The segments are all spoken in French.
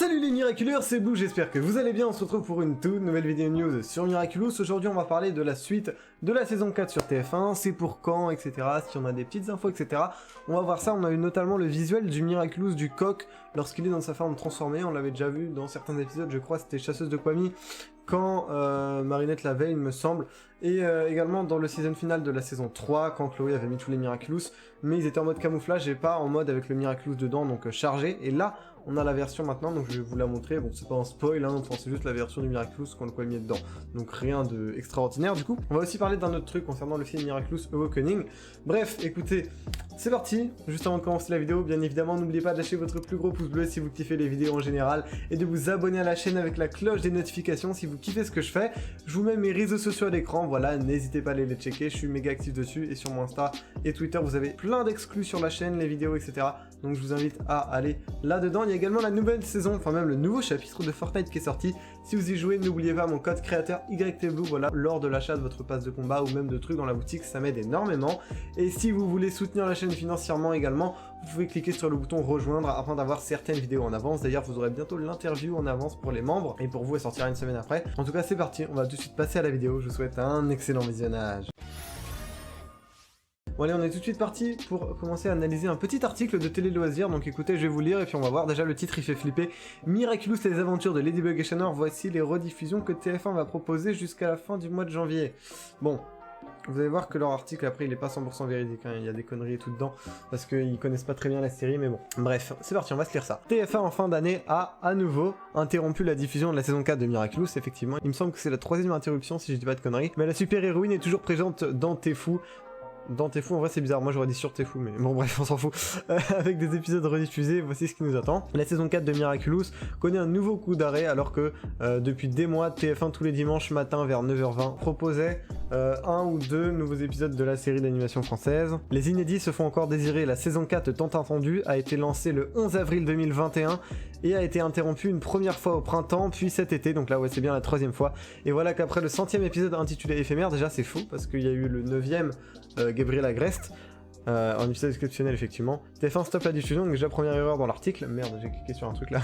Salut les Miraculeurs, c'est Blue, j'espère que vous allez bien, on se retrouve pour une toute nouvelle vidéo news sur Miraculous. Aujourd'hui on va parler de la suite de la saison 4 sur TF1, c'est pour quand, etc. Si on a des petites infos, etc. On va voir ça, on a eu notamment le visuel du Miraculous du coq lorsqu'il est dans sa forme transformée, on l'avait déjà vu dans certains épisodes, je crois c'était Chasseuse de Kwami, quand Marinette l'avait il me semble, et également dans le season final de la saison 3, quand Chloé avait mis tous les Miraculous, mais ils étaient en mode camouflage et pas en mode avec le Miraculous dedans, donc chargé, et là on a la version maintenant, donc je vais vous la montrer. Bon, c'est pas un spoil, hein, enfin, c'est juste la version du Miraculous qu'on a mis dedans. Donc rien de extraordinaire du coup. On va aussi parler d'un autre truc concernant le film Miraculous Awakening. Bref, écoutez, c'est parti. Juste avant de commencer la vidéo, bien évidemment, n'oubliez pas de lâcher votre plus gros pouce bleu si vous kiffez les vidéos en général et de vous abonner à la chaîne avec la cloche des notifications si vous kiffez ce que je fais. Je vous mets mes réseaux sociaux à l'écran, voilà, n'hésitez pas à aller les checker, je suis méga actif dessus et sur mon Insta et Twitter, vous avez plein d'exclus sur la chaîne, les vidéos, etc. Donc je vous invite à aller là-dedans. Il y a également la nouvelle saison, enfin même le nouveau chapitre de Fortnite qui est sorti. Si vous y jouez, n'oubliez pas mon code créateur YTBlue, voilà, lors de l'achat de votre passe de combat ou même de trucs dans la boutique, ça m'aide énormément. Et si vous voulez soutenir la chaîne financièrement également, vous pouvez cliquer sur le bouton rejoindre afin d'avoir certaines vidéos en avance. D'ailleurs, vous aurez bientôt l'interview en avance pour les membres et pour vous, elle sortira une semaine après. En tout cas, c'est parti, on va tout de suite passer à la vidéo. Je vous souhaite un excellent visionnage. Bon allez, on est tout de suite parti pour commencer à analyser un petit article de Télé Loisirs, donc écoutez, je vais vous lire et puis on va voir. Déjà le titre il fait flipper. Miraculous, les aventures de Ladybug et Chandler, voici les rediffusions que TF1 va proposer jusqu'à la fin du mois de janvier. Bon, vous allez voir que leur article après il est pas 100% véridique, hein. Il y a des conneries et tout dedans, parce qu'ils connaissent pas très bien la série, mais bon. Bref, c'est parti, on va se lire ça. TF1 en fin d'année a à nouveau interrompu la diffusion de la saison 4 de Miraculous, effectivement. Il me semble que c'est la 3e interruption si je dis pas de conneries, mais la super héroïne est toujours présente dans T'es fou. Dans T'es fou, en vrai c'est bizarre, moi j'aurais dit sur T'es fou, mais bon bref on s'en fout. Avec des épisodes rediffusés, voici ce qui nous attend. La saison 4 de Miraculous connaît un nouveau coup d'arrêt alors que depuis des mois, TF1 tous les dimanches matin vers 9h20 proposait un ou deux nouveaux épisodes de la série d'animation française. Les inédits se font encore désirer, la saison 4 tant attendue a été lancée le 11 avril 2021 et a été interrompue une première fois au printemps, puis cet été, donc là ouais c'est bien la 3e fois. Et voilà qu'après le 100e épisode intitulé Éphémère, déjà c'est faux parce qu'il y a eu le 9e Gabriel Agreste, en épisode exceptionnel effectivement. TF1 stoppe la diffusion, donc déjà première erreur dans l'article. Merde, j'ai cliqué sur un truc là.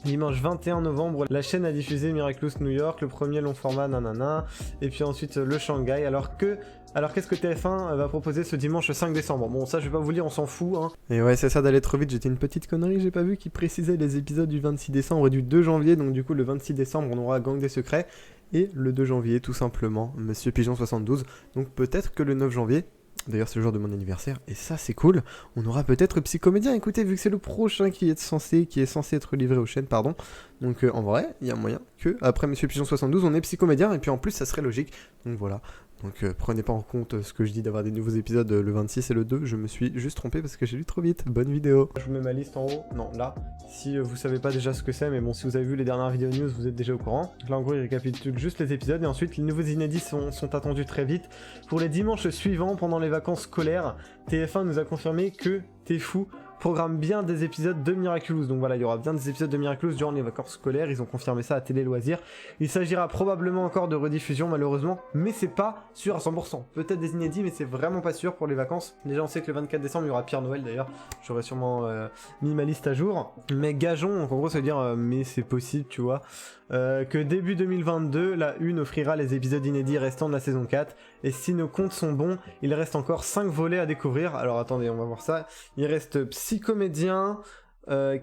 Dimanche 21 novembre, la chaîne a diffusé Miraculous New York, le premier long format nanana, et puis ensuite le Shanghai, alors qu'est-ce que TF1 va proposer ce dimanche 5 décembre? Bon ça je vais pas vous lire, on s'en fout hein. Et ouais c'est ça d'aller trop vite, j'étais une petite connerie, j'ai pas vu qu'ils précisaient les épisodes du 26 décembre et du 2 janvier, donc du coup le 26 décembre on aura Gang des Secrets, et le 2 janvier tout simplement Monsieur Pigeon 72, donc peut-être que le 9 janvier, d'ailleurs c'est le jour de mon anniversaire, et ça c'est cool, on aura peut-être Psychomédien, écoutez, vu que c'est le prochain qui est censé être livré aux chaînes, pardon, donc en vrai, il y a moyen que, après Monsieur Pigeon 72, on ait Psychomédien, et puis en plus ça serait logique, donc voilà. Donc prenez pas en compte ce que je dis d'avoir des nouveaux épisodes le 26 et le 2, je me suis juste trompé parce que j'ai lu trop vite, bonne vidéo. Je vous mets ma liste en haut, non là, si vous savez pas déjà ce que c'est, mais bon si vous avez vu les dernières vidéos news vous êtes déjà au courant. Donc là en gros il récapitule juste les épisodes et ensuite les nouveaux inédits sont attendus très vite. Pour les dimanches suivants pendant les vacances scolaires, TF1 nous a confirmé que T'es fou programme bien des épisodes de Miraculous, donc voilà il y aura bien des épisodes de Miraculous durant les vacances scolaires, ils ont confirmé ça à Télé Loisirs. Il s'agira probablement encore de rediffusion malheureusement, mais c'est pas sûr à 100%, peut-être des inédits mais c'est vraiment pas sûr pour les vacances. Déjà on sait que le 24 décembre il y aura Pierre Noël d'ailleurs, j'aurais sûrement mis ma liste à jour, mais gageons, donc en gros ça veut dire mais c'est possible tu vois, que début 2022 la Une offrira les épisodes inédits restants de la saison 4, et si nos comptes sont bons, il reste encore 5 volets à découvrir. Alors attendez on va voir ça, il reste Psychomédien,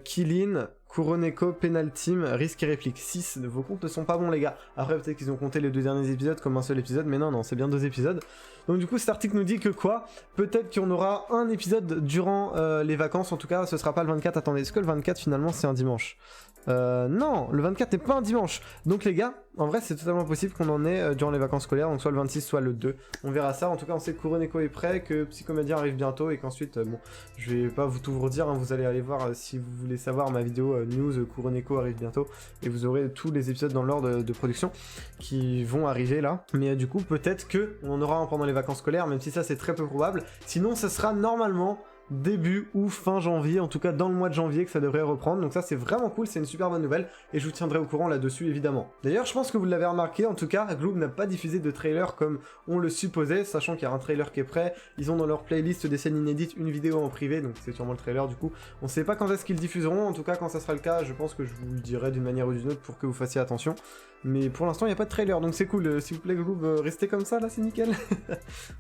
Killin, Kuroneko, Penalteam, Risque et Réplique. 6, vos comptes ne sont pas bons les gars. Après peut-être qu'ils ont compté les 2 derniers épisodes comme un seul épisode, mais non, c'est bien 2 épisodes. Donc du coup cet article nous dit que quoi? Peut-être qu'on aura un épisode durant les vacances, en tout cas ce sera pas le 24, attendez, est-ce que le 24 finalement c'est un dimanche? Non, le 24 n'est pas un dimanche. Donc les gars, en vrai c'est totalement possible qu'on en ait durant les vacances scolaires, donc soit le 26 soit le 2. On verra ça, en tout cas on sait que Kuroneko est prêt, que Psychomédien arrive bientôt et qu'ensuite, bon, je vais pas tout vous redire, hein, vous allez aller voir si vous voulez savoir ma vidéo news, Kuroneko arrive bientôt et vous aurez tous les épisodes dans l'ordre de production qui vont arriver là. Mais du coup peut-être que on en aura un pendant les vacances scolaires, même si ça c'est très peu probable. Sinon ça sera normalement début ou fin janvier, en tout cas dans le mois de janvier que ça devrait reprendre, donc ça c'est vraiment cool, c'est une super bonne nouvelle, et je vous tiendrai au courant là-dessus évidemment. D'ailleurs je pense que vous l'avez remarqué, en tout cas Gloob n'a pas diffusé de trailer comme on le supposait, sachant qu'il y a un trailer qui est prêt, ils ont dans leur playlist des scènes inédites une vidéo en privé, donc c'est sûrement le trailer du coup, on sait pas quand est-ce qu'ils diffuseront, en tout cas quand ça sera le cas, je pense que je vous le dirai d'une manière ou d'une autre pour que vous fassiez attention, mais pour l'instant il n'y a pas de trailer, donc c'est cool, s'il vous plaît Gloob, restez comme ça là, c'est nickel.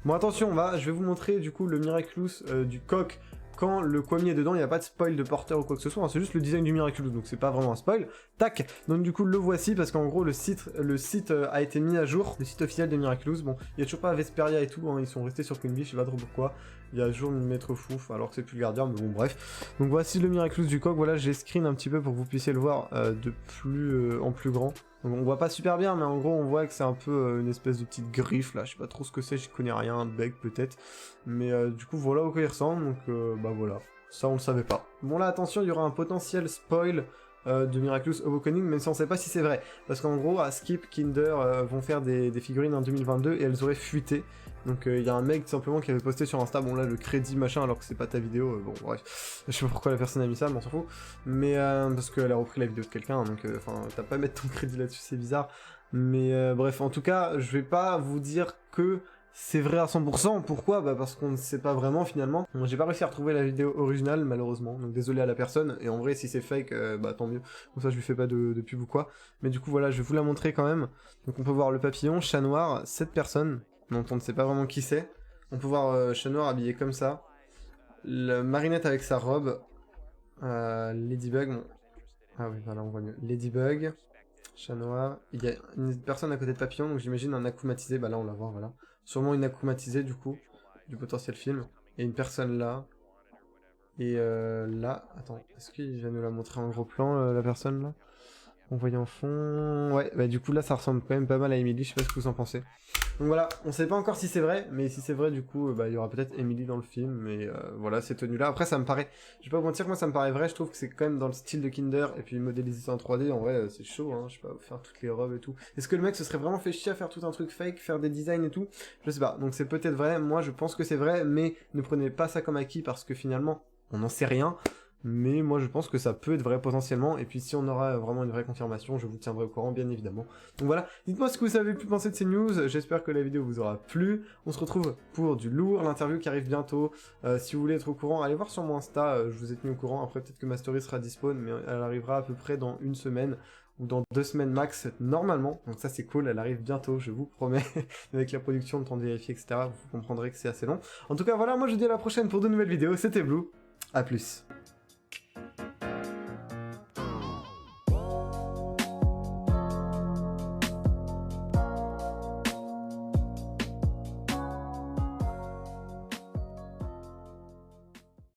Bon attention, je vais vous montrer du coup le Miraculous du coq, quand le Kwami est dedans, il n'y a pas de spoil de porteur ou quoi que ce soit, hein, c'est juste le design du Miraculous, donc c'est pas vraiment un spoil. Tac. Donc du coup le voici, parce qu'en gros le site a été mis à jour, le site officiel de Miraculous. Bon, il n'y a toujours pas Vesperia et tout, hein, ils sont restés sur Queen Bee, je sais pas trop pourquoi. Il y a toujours une maître fou, alors que c'est plus le gardien, mais bon bref. Donc voici le Miraculous du coq, voilà, j'ai screen un petit peu pour que vous puissiez le voir en plus grand. Donc on voit pas super bien, mais en gros on voit que c'est un peu une espèce de petite griffe là, je sais pas trop ce que c'est, j'y connais rien, un bec peut-être. Mais du coup voilà à quoi il ressemble, donc bah voilà, ça on le savait pas. Bon là attention, il y aura un potentiel spoil de Miraculous Awakening, même si on sait pas si c'est vrai. Parce qu'en gros, à Skip, Kinder vont faire des figurines en 2022 et elles auraient fuité. Donc il y a un mec tout simplement qui avait posté sur Insta, bon là le crédit machin alors que c'est pas ta vidéo, bon bref, je sais pas pourquoi la personne a mis ça, mais on s'en fout. Mais parce qu'elle a repris la vidéo de quelqu'un, donc enfin t'as pas à mettre ton crédit là-dessus, c'est bizarre. Mais bref, en tout cas, je vais pas vous dire que c'est vrai à 100%, pourquoi? Bah parce qu'on ne sait pas vraiment finalement. Bon, j'ai pas réussi à retrouver la vidéo originale malheureusement, donc désolé à la personne, et en vrai si c'est fake, bah tant mieux, comme ça je lui fais pas de pub ou quoi. Mais du coup voilà, je vais vous la montrer quand même. Donc on peut voir le papillon, chat noir, cette personne, dont on ne sait pas vraiment qui c'est. On peut voir chat noir habillé comme ça, la marinette avec sa robe, Ladybug, bon. Ah oui voilà on voit mieux, Ladybug, chat noir, il y a une personne à côté de papillon, donc j'imagine un akumatisé, bah là on la voit voilà. Sûrement une akumatisée du coup, du potentiel film. Et une personne là. Et là, attends, est-ce qu'il va nous la montrer en gros plan, la personne là? On voit en fond... Ouais, bah du coup là ça ressemble quand même pas mal à Emily, je sais pas ce que vous en pensez. Donc voilà, on sait pas encore si c'est vrai, mais si c'est vrai du coup, bah il y aura peut-être Emily dans le film, mais voilà, ces tenues là. Après ça me paraît, je vais pas vous mentir, moi ça me paraît vrai, je trouve que c'est quand même dans le style de Kinder, et puis modélisé ça en 3D, en vrai c'est chaud, hein, je sais pas, faire toutes les robes et tout. Est-ce que le mec se serait vraiment fait chier à faire tout un truc fake, faire des designs et tout? Je sais pas, donc c'est peut-être vrai, moi je pense que c'est vrai, mais ne prenez pas ça comme acquis, parce que finalement, on n'en sait rien. Mais moi je pense que ça peut être vrai potentiellement, et puis si on aura vraiment une vraie confirmation, je vous tiendrai au courant bien évidemment. Donc voilà, dites-moi ce que vous avez pu penser de ces news, j'espère que la vidéo vous aura plu, on se retrouve pour du lourd, l'interview qui arrive bientôt, si vous voulez être au courant, allez voir sur mon Insta, je vous ai tenu au courant, après peut-être que ma story sera dispo, mais elle arrivera à peu près dans une semaine, ou dans 2 semaines max, normalement, donc ça c'est cool, elle arrive bientôt, je vous promets, avec la production, le temps de vérifier, etc., vous comprendrez que c'est assez long. En tout cas voilà, moi je vous dis à la prochaine pour de nouvelles vidéos, c'était Blue, à plus.